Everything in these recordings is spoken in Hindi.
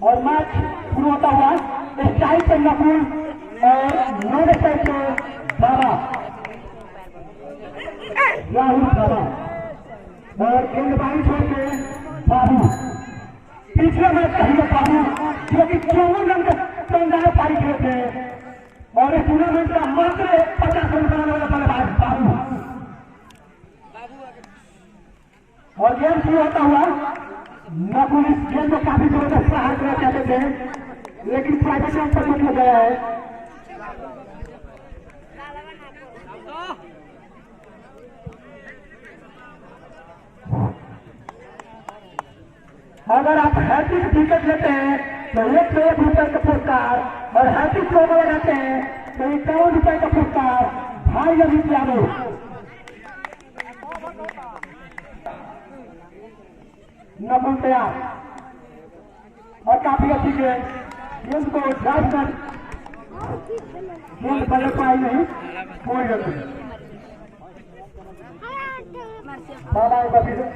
और मैच शुरू होता हुआ इस साइड पे नकुल और नौने साइड पे बाबा राहुल बाबा और गेंदबाजी छोड़ के बाबू। पिछले मैच का हम बाबू जो कि 54 रन के पंजाब पारी खेले थे और इस टूर्नामेंट का मात्र 50 रन बनाने वाला बल्लेबाज बाबू। और गेम शुरू होता हुआ नकुल इस गेम में काफी जबरदस्त प्रहार करना चाहते थे लेकिन प्राइवेट रन पर निकल गया है। अगर आप हैट्रिक विकेट लेते हैं तो 1 से 1 रुपए का पुरस्कार और हैट्रिक को लगाते हैं तो 51 रुपए का पुरस्कार भाई अमित यादव। नकुल तैयार और काफी अच्छी गेंद को ड्राइव कर गेंद बदल पाई नहीं कोई गलती।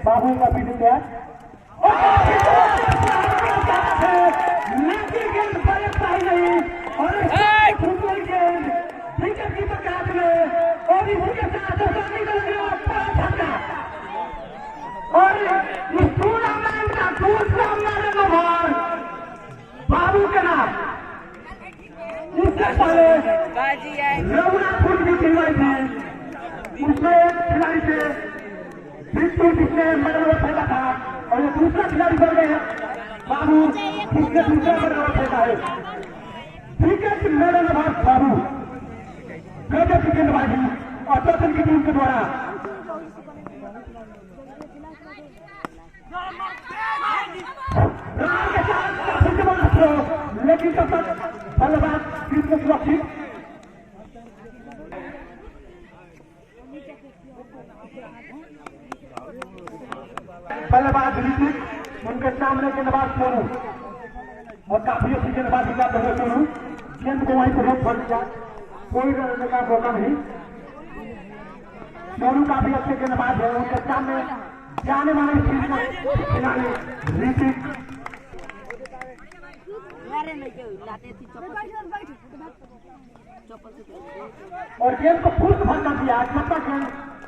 बाबू का पीछे तैयार लेकिन गेंद बदल पाई नहीं और फुटबॉल गेंद विकेट कीपर के हाथ में और इसी के साथ और इस टूर्नामेंट का दूसरा मैडल अवार्ड बाबू के नाम। इससे पहले रघुनाथपुर की टीम आई थी उसमें एक खिलाड़ी से जिसने मैडल अवार्ड फेंका था और ये दूसरा खिलाड़ी बन गए बाबू जिसने दूसरा मैडल अवार्ड फेंका है। क्रिकेट मैडल अवार्ड बाबू गजब की गेंदबाजी और दर्शन की टीम के द्वारा के साथ काफी जबरदस्त लेकिन तब तक बल्लेबाज कृष्ण सुरक्षित। बल्लेबाज ऋतिक उनके सामने गेंदबाज सोनू और काफी अच्छी गेंदबाजी करते हुए सोनू गेंद को वहीं पर रोक भर दिया कोई रहने का मौका नहीं। सोनू काफी अच्छे गेंदबाज है उनके सामने जाने वाले खिलाड़ी ऋतिक और गेंद को फुल भर कर दिया जब तक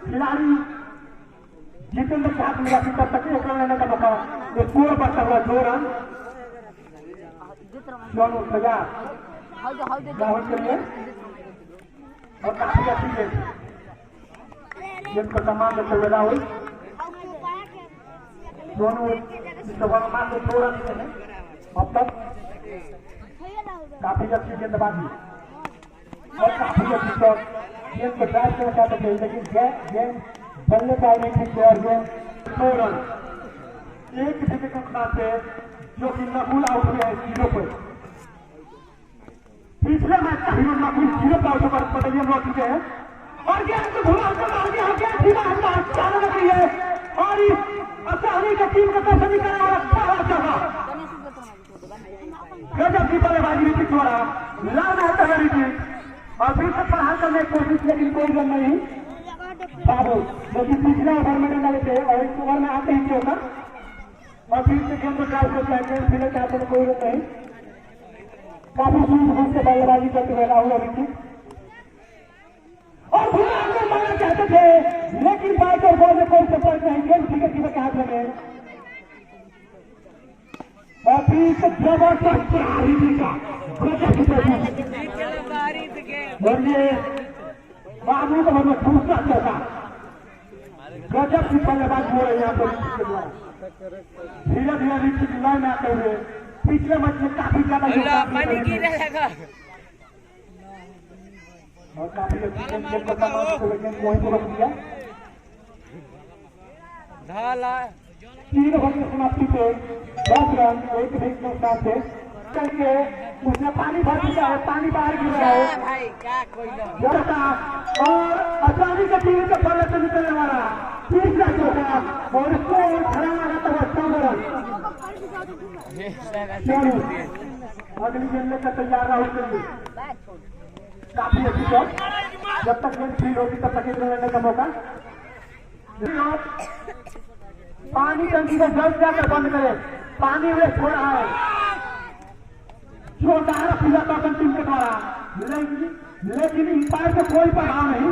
खिलाड़ी जितेंद्र के हाथ में तब तक 1 रन लेने का मौका तो स्कोर बढ़ता हुआ 2 रन। सोनू तैयार राहुल के लिए और काफी अच्छी गेंद को सम्मान देते हुए राहुल दोनों मात्र 2 रन हैं अब तक। काफी अच्छी गेंदबाजी और काफी अच्छी शॉट गेंद को ड्राइव करना चाहते थे लेकिन गेंद बल्ले पर नहीं थी और गेंद 2 रन एक विकेट के नुकसान से जो कि नकुल आउट हुए हैं 0 पर। पिछले मैच का हीरो नकुल 0 पर आउट होकर पटेलियन लौट चुके हैं और गेंद को घुमा कर मार दिया गेंद सीधा अंदर चालू लग रही है और इस असानी का टीम का दर्शन करने वाला गजब की बल्लेबाजी ऋतिक द्वारा लाना है ऋतिक और फिर से प्रहार करने की कोशिश लेकिन कोई रन नहीं। बाबू जो कि पिछले ओवर में डंडा लेते हैं और इस ओवर में आते ही होगा और फिर से गेंद को ड्राइव करते हैं फिलहाल चाहते हैं कोई रन नहीं। काफी सूझबूझ से बल्लेबाजी करते हुए राहुल और ऋतिक और भूला को मारना चाहते थे लेकिन बाइक और बॉल में कोई सफल नहीं गेंद विकेट कीपर के हाथ में और फिर से जबरदस्त और ये बाबू का मतलब दूसरा चौका गजब की बल्लेबाज हो रही है यहाँ पर धीरे धीरे ऋतिक लाइन आते हुए पिछले मैच में काफी ज्यादा और काफी अच्छी गेंद को वहीं पर रख दिया। 3 ओवर की समाप्ति पे 10 रन 1 विकेट के साथ से करके उसने पानी भर दिया है पानी बाहर गिर रहा है और अचानक के टीम के बल्ले से निकलने वाला तीसरा चौका और इसको खड़ा लगाता हुआ 14 रन। अगली गेंद लेकर तैयार राहुल के लिए काफी अच्छी शॉट जब तक गेंद फील्ड होगी तब तक इतना लेने का मौका। पानी टंकी को जल्द जाकर बंद करे, पानी वे छोड़ रहा है, छोटा है पूरा टॉकन टीम के द्वारा, लेकिन अंपायर को कोई प्रभाव नहीं।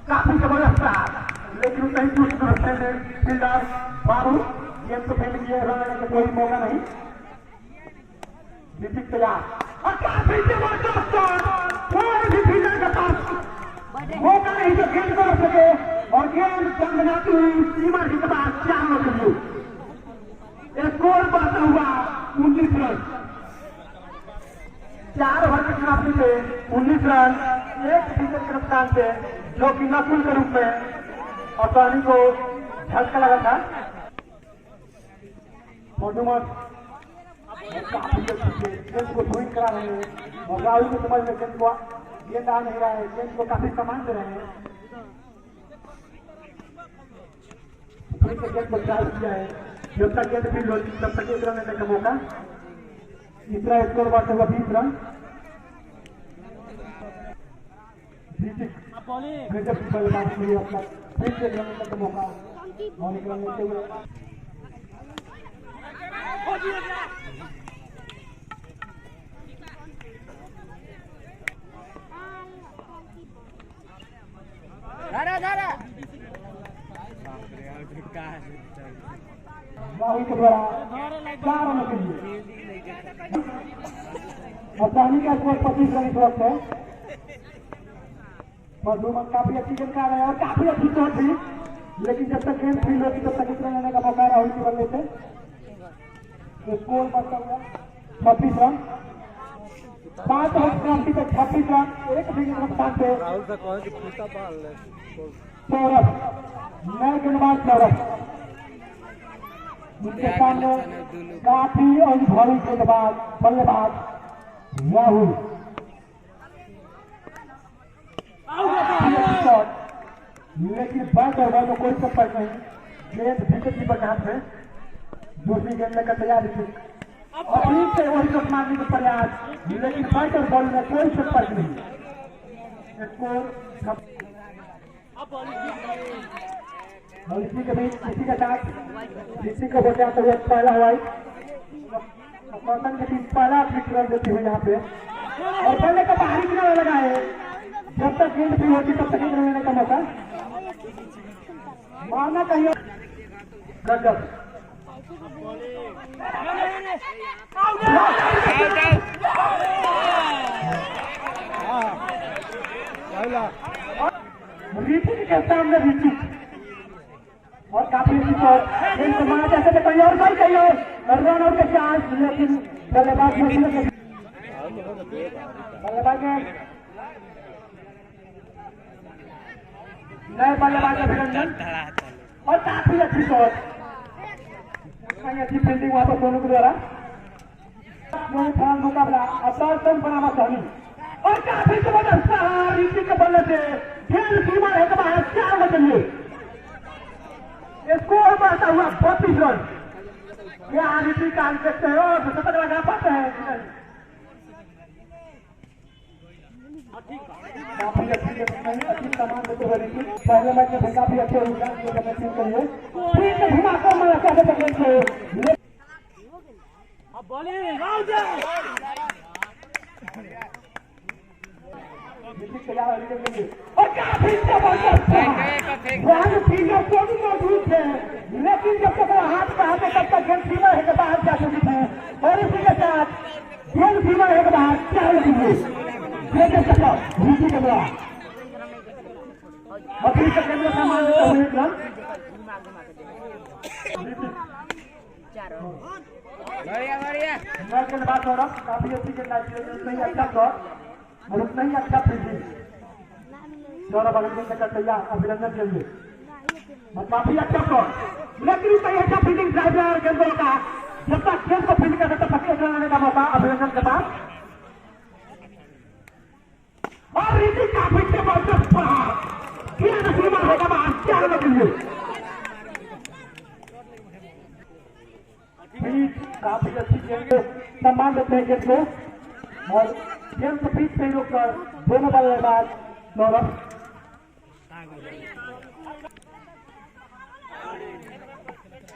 काफी जबरदस्त रहा, लेकिन कहीं दूसरी तरफ से फील्डर बाबू गेम को फील्ड किए, रन लेने का कोई मौका नहीं। ऋतिक तैयार और काफी जबरदस्त कोई भी फील्डर के पास मौका नहीं जो गेंद कर सके, और गेंद बनाती हुई सीमा के पास 4 रन के लिए स्कोर बढ़ता हुआ 19 रन। 4 ओवर की समाप्ति पे 19 रन, 1 विकेट के नुकसान से, जो कि नकुल के रूप में और टॉनी को झटका लगा था। काफी गेंद को स्विंग करा रहे हैं और राहुल को समझ में गेंद आ नहीं रहा है, गेंद को काफी सामान दे रहे हैं। गेंद को ट्राई किया है, जब तक गेंद फील्ड होती तब तक 1 रन लेने का मौका। तीसरा स्कोर बढ़ते हुआ 20 रन। बल्लेबाज के लिए अपना फिर से रन का मौका और 1 रन लेते हुए राहुल के द्वारा 4 रन के लिए और टॉनी का स्कोर 25 रन इस वक्त है। मधुमन काफी अच्छी गेंद खा रहे हैं और काफी अच्छी चोट थी, लेकिन जब तक गेंद फील्ड होती तब तक इतना लेने का मौका राहुल के बल्ले से। तो स्कोर बढ़ता हुआ 26 रन, 5 ओवर समाप्ति तक 26 रन, 1 विकेट के नुकसान से सौरभ, नए गेंदबाज सौरभ, उनके सामने काफी अनुभवी गेंदबाज बल्लेबाज राहुल। लेकिन बैट और बॉल में कोई संपर्क नहीं, गेंद विकेट कीपर के हाथ में। दूसरी गेंद लेकर तैयार और ठीक से वही शॉट मारने का प्रयास, लेकिन बैट और बॉल में कोई संपर्क नहीं। स्कोर और इसी के बीच इसी के साथ इसी को बचाते हुए पहला हुआ के टीम पहला विकेट रन देती हुई यहाँ पे, और पहले का बाहरी किनारा लगा है। जब तक गेंद फ्री होती तब तक लेने का मौका मारना चाहिए। गजब ऋतिक के सामने ऋतिक और काफी गेंद मारा जाते थे, कहीं और कहीं और रन आउट के चांस, लेकिन बल्लेबाज नए बल्लेबाज अभिनंदन और काफी अच्छी शॉट, अच्छी फील्डिंग वहां पर सोनू के द्वारा। मुकाबला अब बनाना चाहिए और काफी जबरदस्त ऋतिक के बल्ले से खेल सीमा है बाहर 4 रन के लिए। स्कोर बढ़ता हुआ 32 रन। क्या ऋतिक का देखते हैं और शतक लगा पाते हैं? काफी अच्छी सामान देते हुए ऋतिक पहले मैच में काफी अच्छे टीम के लिए फिर से घुमाकर मारा चाहते थे। और काफी जबरदस्त मौजूद थे, लेकिन जब तक हाथ में आते तब तक गेंद सीमा है के बाहर जा चुकी थे, और इसी के साथ गेंद सीमा है के बाहर 4 ऋतिक के द्वारा बकरी के केंद्र सामान हुए रन। गेंदबाज सौरभ काफी अच्छी गेंदबाजी, उतना ही अच्छा शॉट और उतना ही अच्छा फील्डिंग। सौरभ अभिनंदन कर तैयार अभिनंदन के लिए और काफी अच्छा शॉट, लेकिन उतना ही अच्छा फील्डिंग ड्राइवर गेंदों का। जब तक गेंद को फील्ड करते तब तक लेने का मौका अभिनंदन के पास। और ऋतिक काफी जबरदस्त काफी अच्छी गेंद सम्मान देते हैं गेंद को। और गेम को बीच में रोककर दोनों बल्लेबाज गौरव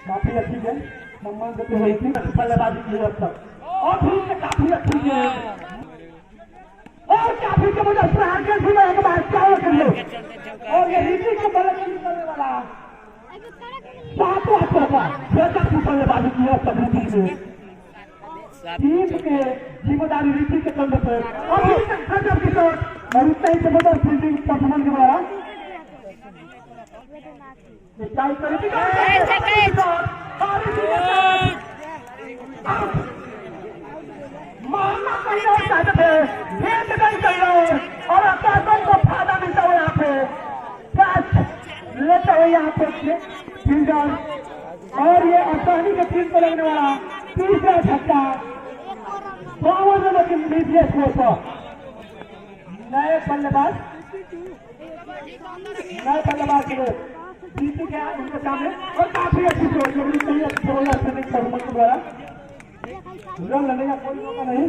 काफी अच्छी गेम सम्मान देते हुए बल्लेबाजी की व्यवस्था और फिर से काफी अच्छी गेम और काफी जबरदस्त प्रहार भी एक बार चालू कर लो और ये रीति को बल्लेबाजी करने वाला सातवां चौका गजब की बल्लेबाजी की है सभी टीम के जिम्मेदारी रीति के कंधे पर और गजब की शॉट और इतना ही जबरदस्त फील्डिंग परफॉर्मेंस के द्वारा मारना कहीं और चाहते थे गेंद गई कहीं और अकाशों को फायदा मिलता हुआ यहाँ पे कैच लेते हुए यहाँ पे फील्डर और ये आसानी के टीम को लगने वाला तीसरा छक्का 52 रनों की लीजिए स्कोर पर नए बल्लेबाज के लिए जीती क्या उनके सामने और काफी अच्छी सोच परफॉर्मेंस द्वारा रन लेने का कोई मौका नहीं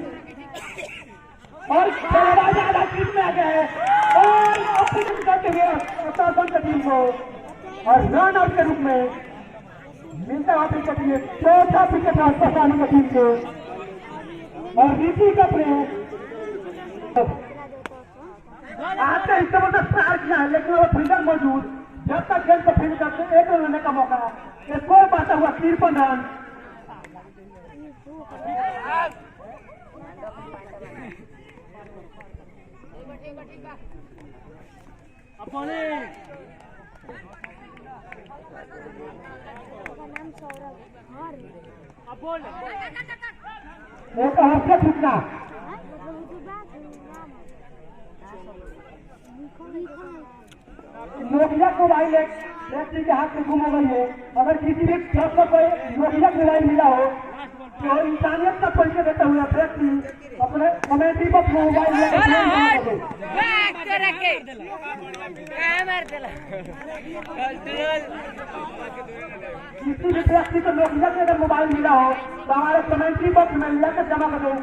और बल्लेबाज आधा टीम में आ गए और अपील करते हुए उत्तराखंड की टीम को और रन आउट के रूप में मिलता हुआ विकेट लिए चौथा विकेट आसानी की टीम को और रीति का प्लेयर आते इस जबरदस्त प्रहार किया है लेकिन वो फील्डर मौजूद जब तक गेंद को फील्ड करते एक रन लेने का मौका स्कोर पाता हुआ 53 रन एक हफ्ते छूटना नोकिया को मोबाइल एक व्यक्ति के हाथ में गुम हो गई है अगर किसी भी ट्रक को कोई नोकिया मोबाइल मिला हो तो इंसानियत का परिचय देते हुए व्यक्ति अपने कमेटी पर मोबाइल किसी भी व्यक्ति को नोकिया के अगर मोबाइल मिला हो तो हमारे कमेटी बॉक्स में लेकर जमा कर दो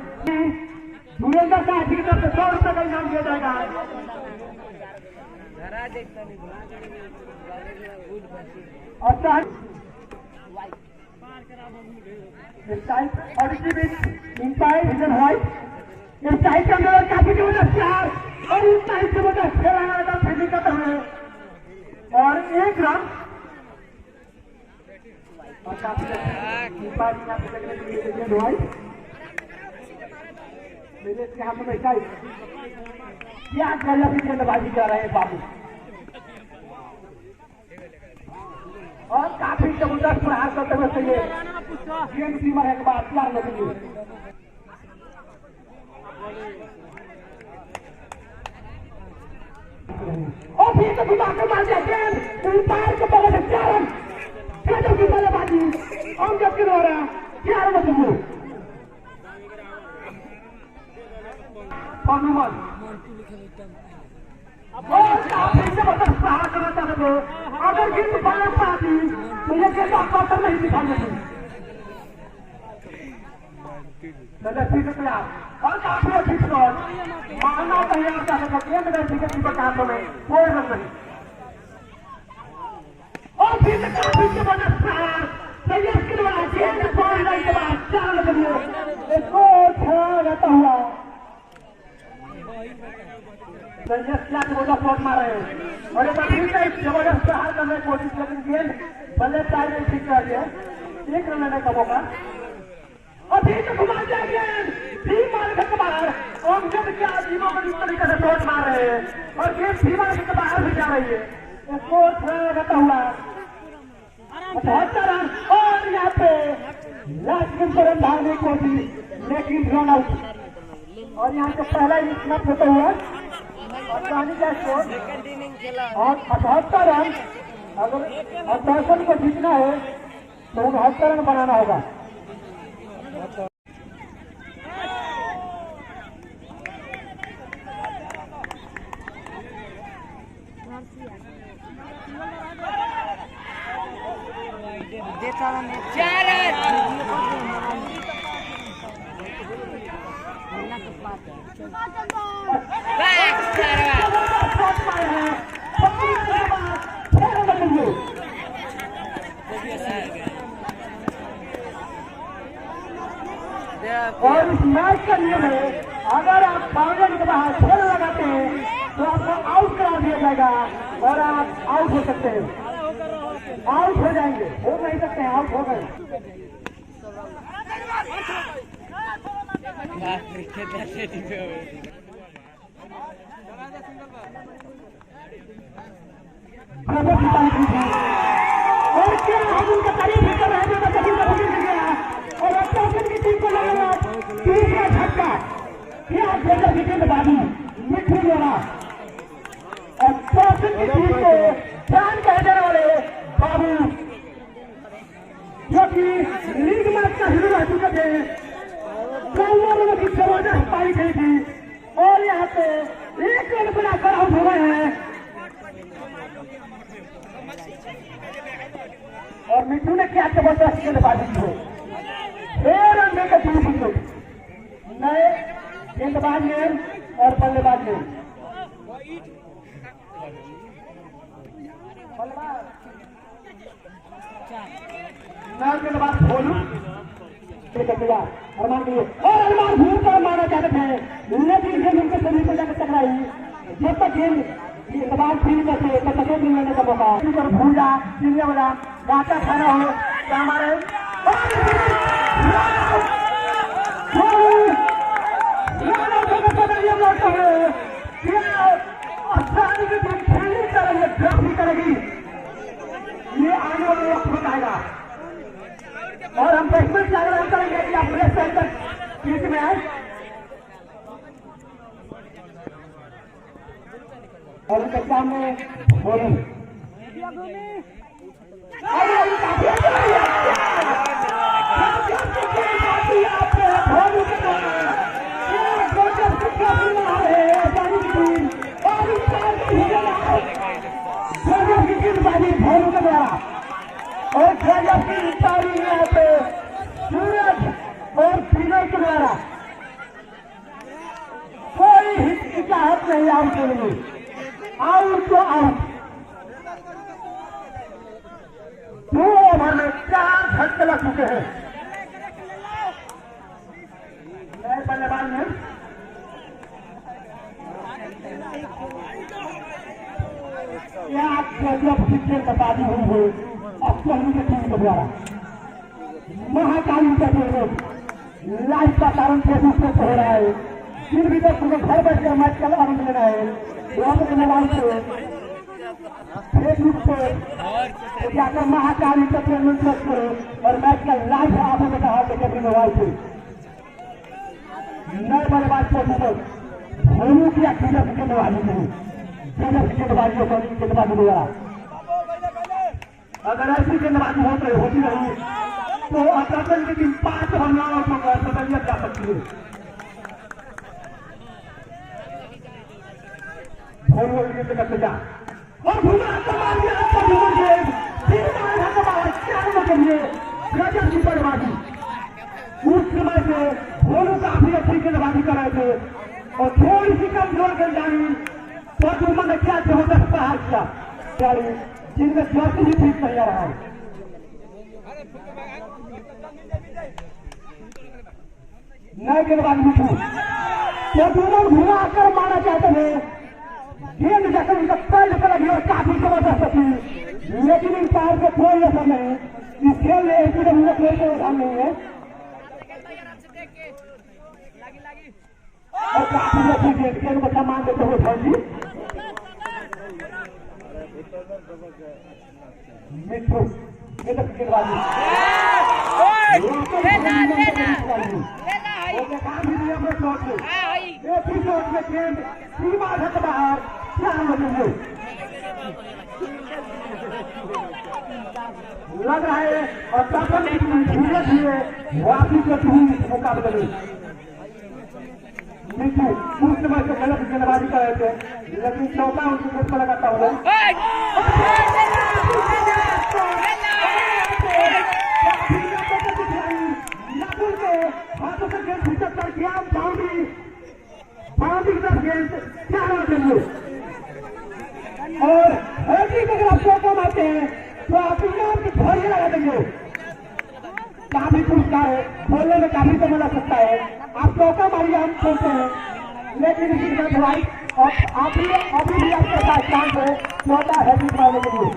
धुरेंद्र साहब की तरफ से 100 रुपए का इनाम दिया जाएगा स्ट्राइक के अंदर काफी जबरदस्त प्यार और इस टाइप जबरदस्त खेला फील्डिंग करते हुए और एक रन और काफी मेरे इसके हाथों में क्या गलत गेंदबाजी कर रहे हैं बाबू और काफी जबरदस्त प्रहार करते हुए चाहिए गेंद सीमा है के बाद तैयार लगेंगे और फिर तो दिमाग में मार दिया गेंद अंपायर को बगल से 4 रन गजब की बल्लेबाजी अमजद के द्वारा 4 रन अनुमान और काफी जबरदस्त प्रहार करना चाहते थे अगर गेंद बल्ले पर आती तो ये गेंद आपका नहीं दिखाई देती और काफी अच्छी शॉट मारना तैयार चाहते थे गेंद में विकेट कीपर के हाथों में कोई रन नहीं और फिर काफी जबरदस्त प्रहार तैयार के द्वारा गेंद बॉल लाइन के बाद 4 रन लिए स्कोर खड़ा रहता हुआ क्या जबरदस्त शॉट मार रहे हैं और एक बार फिर से जबरदस्त प्रहार करने की कोशिश लेकिन गेंद बल्ले साइड में ठीक कर दिया 1 रन लेने का मौका और फिर से घुमा दिया गेंद टीम मारने के बाहर और जब क्या टीमों को इस तरीके से शॉट मार रहे हैं और गेंद सीमा के बाहर भी जा रही है स्कोर खड़ा रहता हुआ 78 रन और यहाँ पे लास्ट गेंद पर रन धारने की कोशिश लेकिन रन आउट और यहाँ से पहला इनिंग समाप्त होता हुआ और कहानी का स्कोर और 78 रन अगर दर्शन को जीतना है तो 69 रन बनाना होगा और इस मैच का नियम है, अगर आप बाउंड्री के बाहर खेल लगाते हैं तो आपको आउट करा दिया जाएगा और आप आउट हो सकते हैं, आउट हो जाएंगे, हो नहीं सकते हैं, आउट हो गए। और क्या हम उनका तारीफ कर रहे हैं जो सचिन का विकेट गिर गया और उत्तराखंड की टीम को लगेगा तीसरा झटका। क्या गजब विकेटबाजी मिठू द्वारा उत्तराखंड की टीम को जान कह देने वाले बाबू, जो कि लीग मैच का हीरो रह चुके थे, कई ओवरों की जबरदस्त पारी खेली थी और यहाँ पे एक रन बनाकर आउट हो गए हैं। और मिठू ने क्या जबरदस्त गेंदबाजी की है, 6 रन देकर 2 विकेट, नए गेंदबाज ने और बल्लेबाज ने। नया गेंदबाज भोलू अरमान के लिए, और अरमान भूल कर मारना चाहते थे लेकिन गेंद उनके शरीर पर जाकर टकराई। जब तक गेंदबाज फील करते तब तक नहीं लेने का मौका, भूल जा चिड़िया वाला गाता खाना हो क्या हमारे करेगी, ये आने वाले वक्त बताएगा। और हम बैट्समैन से आग्रह करेंगे कि आप प्रेस सेंटर पीच में आए और उनके सामने बोले भोलू के द्वारा और गजब की पारी यहाँ पे सूरज और विनय के द्वारा कोई हिचकिचाहट नहीं आउट के लिए, आउट तो आउट। 2 ओवर में 4 झटके लग चुके हैं। नए बल्लेबाज ने गेंदबाजी हुई है ऑस्ट्रेलिया की टीम के द्वारा। महाकाली इंटरटेनमेंट लाइव का कारण फेसबुक पे हो रहा है, फिर भी तो घर बैठ कर मैच का आनंद लेना है। मोबाइल से फेसबुक पे जाकर महाकाली इंटरटेनमेंट सर्च करो और मैच का लाइव आंखों में कहा अपने मोबाइल से। नए बल्लेबाज को भोलू की अखिलत गेंदबाजी नहीं, गेंदबाजियों को गेंदबाजी द्वारा अगर ऐसी गेंदबाजी होती रही तो उत्तराखंड की टीम 5 हमलाओं को बदलियत जा सकती है। गेंद करते जा और गजब की बल्लेबाजी। उस समय से भोलू काफी अच्छी गेंदबाजी कर रहे थे और थोड़ी सी कमजोर गेंदबाजी तो उन्होंने क्या जबरदस्त प्रहार किया, जिनमें स्वास्थ्य भी ठीक नहीं आ रहा है। नए गेंदबाजी मिठू तो दोनों घुमा कर मारना चाहते थे, गेंद जैसे उनका पैर पर लगी और काफी जबरदस्त थी, लेकिन इन पैर पे कोई असर नहीं। इस खेल में एक कोई ध्यान नहीं है और काफी अच्छी गेंद को सम्मान देते हुए भाई मिठू गेंदबाजी बाहर लग रहा है और धीरे धीरे वापिस मुकाबले में मिठू उस समय से गलत गेंदबाजी कर रहे थे, लेकिन चौका उनकी खेत पर लगाता हुआ हाथों से गेंद भीतर कर दिया, बाउंड्री बाउंड्री की तरफ गेंद क्या देंगे और हैट्रिक अगर आप चौका मारते हैं तो आप इनाम की घड़ी लगा देंगे। काफी पुरस्कार है, बोलने में काफी समय लग सकता है। आप चौका मारिए, हम खेलते हैं, लेकिन इसी के साथ भाई अभी भी आपके पास चांस है चौथा हैट्रिक मारने के लिए।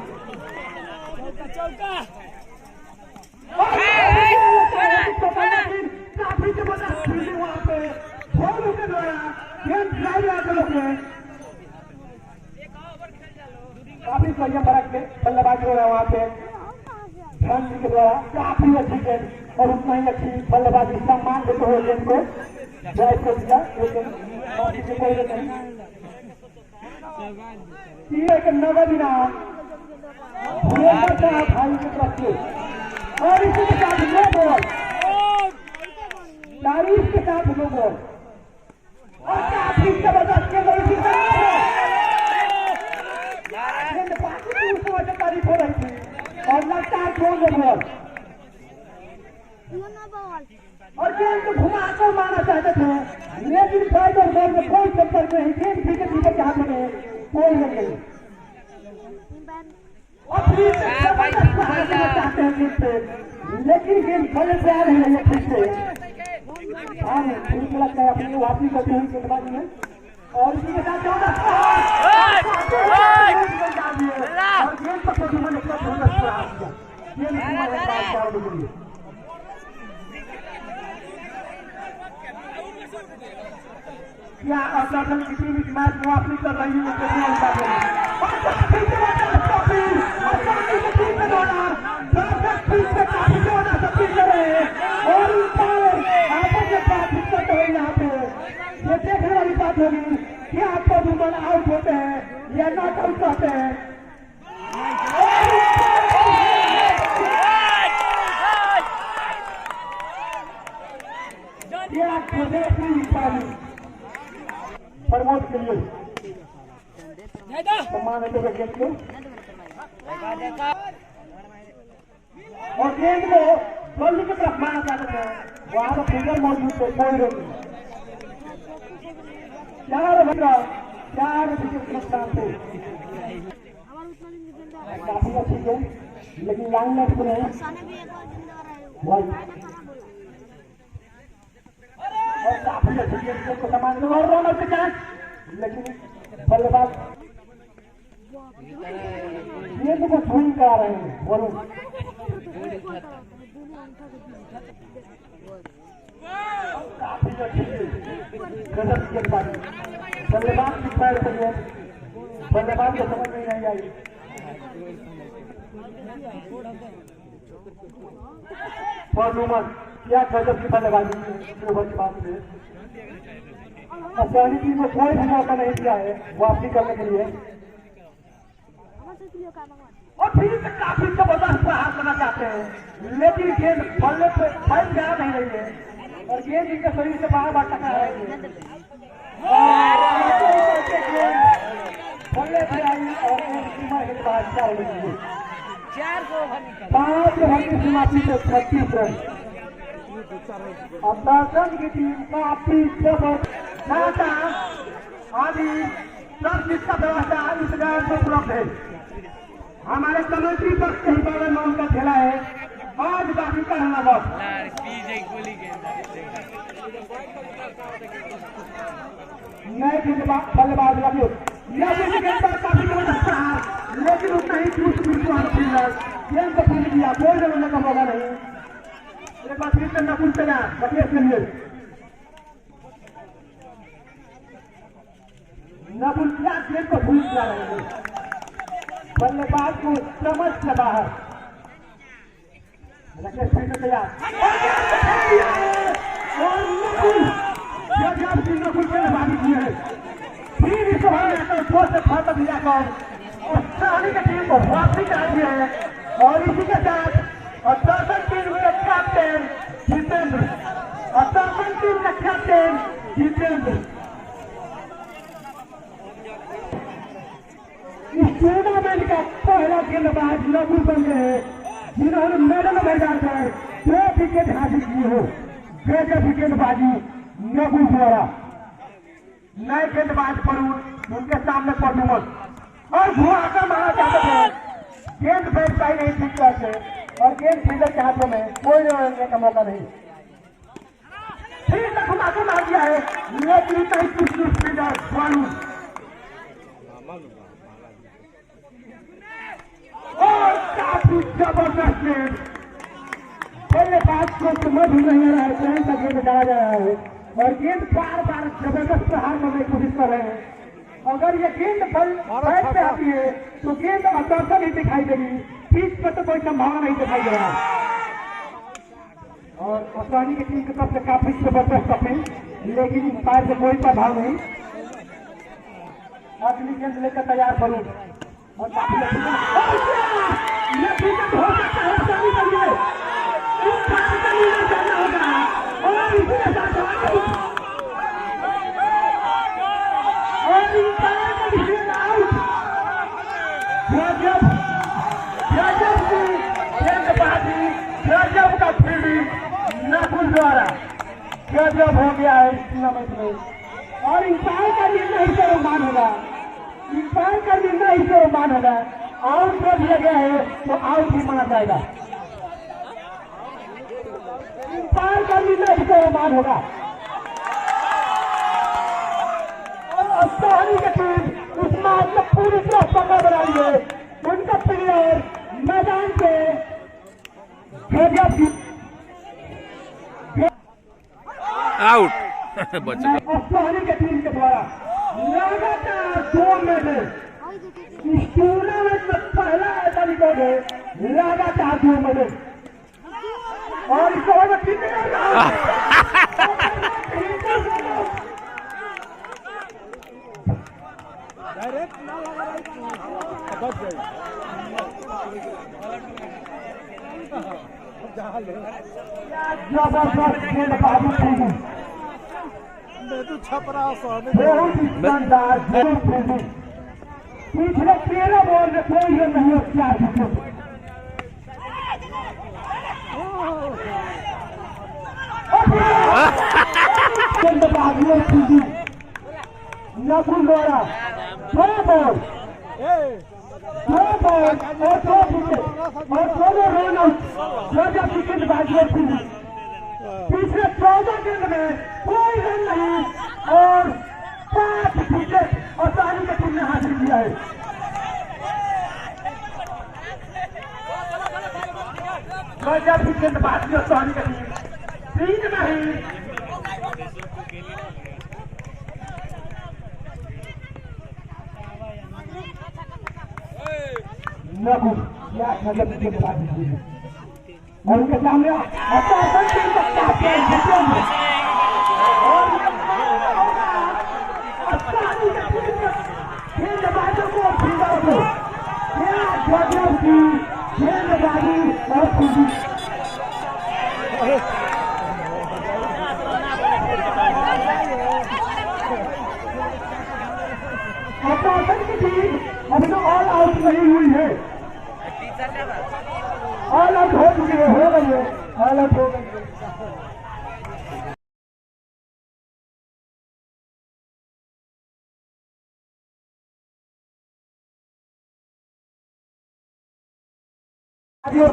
काफी जबरदस्त फील्डिंग वहां पे बॉलों के द्वारा गेंद ड्राइव आकर काफी संयम बरत के बल्लेबाजी हो रहा है वहां पे ध्यान जी के द्वारा। काफी अच्छी गेंद और उतना ही अच्छी बल्लेबाजी, सम्मान देते हुए गेंद को ड्राइव कर दिया, लेकिन कोई नहीं। एक नगद इनाम भाई की तरफ से और इसी के साथ नो बॉल, तारीफ के साथ नो बॉल और काफी जबरदस्त तारीफ हो रही थी और लगता है नो बॉल और गेंद को घुमा कर मारना चाहते थे, लेकिन बैट और बॉल में कोई चक्कर नहीं, गेंद विकेट कीपर के हाथ में कोई नहीं और फिर चाहते हैं गेंद पे, लेकिन गेंद फले से आ रही है फिर से। हाँ ठीक लगता है अपनी वापसी करते हैं गेंदबाजी में और इसी के साथ और गेंद पर प्रतिबंध क्या असल किसी भी मैच में वापसी कर रही ये देखने वाली बात होगी कि आपको दुश्मन आउट होते हैं या नॉट आउट करते हैं। प्रमोद के लिए सम्मान देते गेंद को और गेंद को बल्ली की तरफ मारना चाहते थे, वहां पर फिंगर मौजूद थे, कोई रोक नहीं। 4 विकेट नुकसान थे, काफी अच्छी गेंद लेकिन लाइन लेफ्ट को नहीं और काफी अच्छी गेंद को समान और रनर के चांस, लेकिन बल्लेबाज गेंद को स्विंग करा रहे हैं वरुण। काफी अच्छी गजब गेंदबाजी, बल्लेबाज की पैर से गेंद बल्लेबाज को समझ में नहीं आई। क्या गजब की बल्लेबाजी ओवर के बाद में पहली टीम को कोई भी मौका नहीं दिया है वापसी करने के लिए और फिर से काफी जबरदस्त प्रहार करना चाहते हैं, लेकिन गेंद बल्ले पे फैल जा नहीं रही है और गेंद इनके शरीर से बार बार टकरा रही है बल्ले पे आई और सीमा के बाद 5 ओवर की समाप्ति से 36 रन। दर्शन की टीम काफी जबरदस्त आदि सब जिसका व्यवस्था इस ग्राउंड में उपलब्ध है। हमारे कमेटी पक्ष के हिसाब में उनका खेला है आज बाकी का रहना बस नए बल्लेबाज लगे काफी जबरदस्त रहा, लेकिन उतना ही गेंद को फील्ड किया, कोई जरूरत का मौका नहीं। एक बार फिर से नकुल तैयार बकेश के लिए नकुल क्या गेंद को भूल जा रहे हैं, बल्लेबाज को समझ से बाहर राकेश फिर से तैयार और नकुल बल्लेबाजी की है फिर इस बार से खत्म जाकर और सारी की टीम को वापसी करा दिया है और इसी के साथ और दर्शन टीम के कैप्टन जितेंद्र और दर्शन टीम के कैप्टन जितेंद्र इस टूर्नामेंट का पहला गेंदबाज नकुल बन गए जिन्होंने मेडल मैदान पर 2 विकेट हासिल की हो। गजब गेंदबाजी नकुल द्वारा नए गेंदबाज फरूक उनके सामने परफॉर्मेंस और धुआंकर मारा चाहते थे। गेंद फेंक पाई नहीं ठीक से और गेंद फील्डर के हाथों में कोई लेने का मौका नहीं। फिर तक धुआंकर मार दिया है लेकिन कहीं कुछ फील्डर फरूक और काफी जबरदस्त गेंद पहले बात को समझ नहीं आ रहा है कहीं तक गेंद डाला जा रहा है और गेंद बार बार जबरदस्त प्रहार करने की कोशिश कर रहे हैं। अगर ये गेंद बैट पे आती है तो गेंद आकर्षण नहीं दिखाई देगी, पिच पर तो कोई संभावना नहीं दिखाई दे रहा। और अफगानी की टीम की तरफ से काफी जबरदस्त अपील लेकिन इस पार से कोई प्रभाव नहीं। अगली गेंद लेकर तैयार करूँ और काफी नकुल द्वारा गजब हो गया है इस टूर्नामेंट में और इंसान का निर्णय इसे रोमान होगा। इंसान का निर्णय इसे रोमान होगा। आउट कर दिया गया है तो आउट ही माना जाएगा। इंसान का निर्णय इसे रोमान होगा और अफगानी की टीम इस मैच में पूरी तरह पकड़ बना रही है। उनका प्लेयर मैदान पे गजब की आउट अफगानी की टीम के द्वारा लगातार 2 मेडल इस टूर्नामेंट में पहला ऐसा रिकॉर्ड है लगातार 2 मेडल और इस जबरदस्त गेंदबाजी पिछले 13 बॉल में कोई रन नहीं हो 4 विकेट। गेंदबाजियों की नकुल द्वारा 2 बॉल और 2 विकेट और 2 रन आउट। गजब की गेंदबाजियों की पिछले 14 गेंद में कोई रन नहीं और 5 विकेट अफगानी की टीम ने हासिल किया है। गजब की गेंदबाजी अफगानी की टीम 3 नहीं नकुल क्या गजब की गेंदबाजी और उनके सामने गेंदबाजों को फील्डर को गजब की गेंदबाजी और खुशी अफगान की टीम अभी तो ऑल आउट नहीं हुई है। ऑल आउट हो चुकी है, हो गई है, ऑल आउट हो गई है।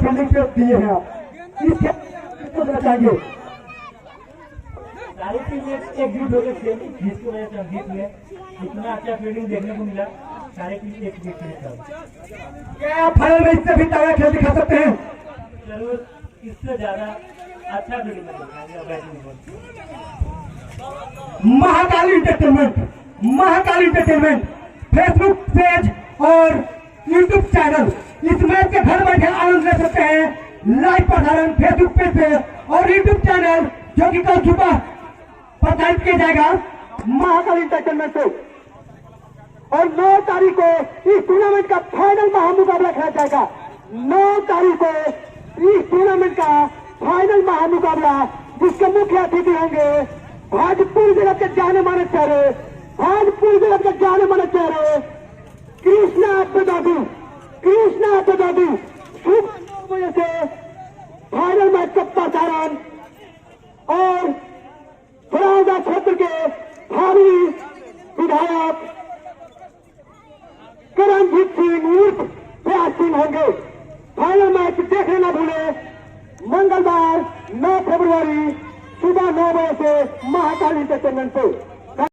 फील्डिंग पे दिए हैं आप इसको बताइए। सारी टीमें एकजुट होकर खेली जिसकी वजह से हम जीत गए। इतना अच्छा फील्डिंग देखने को मिला, सारी टीम एक जीत गई। क्या आप फाइनल में इससे भी तगड़ा खेल दिखा सकते हैं? जरूर इससे ज्यादा अच्छा fielding Mahakal entertainment Facebook page और यूट्यूब चैनल इस मैच के घर बैठे आनंद ले सकते हैं। लाइव प्रसारण फेसबुक पेज पे और यूट्यूब चैनल जो कि कल सुबह प्रसारित किया जाएगा महाकाल इंटरटेनमेंट पे। और 9 तारीख को इस टूर्नामेंट का फाइनल महामुकाबला खेला जाएगा। 9 तारीख को इस टूर्नामेंट का फाइनल महामुकाबला जिसके मुख्य अतिथि होंगे भोजपुर जगत के जाने माने चेहरे कृष्णा दादू सुबह 9 बजे से फाइनल मैच का प्रसारण और फराजा क्षेत्र के भावी विधायक करणजीत सिंह उर्फ प्रयास सिंह होंगे। फाइनल मैच देखने न भूले, मंगलवार 9 फरवरी सुबह 9 बजे से महाकाल इंटरटेनमेंट पे।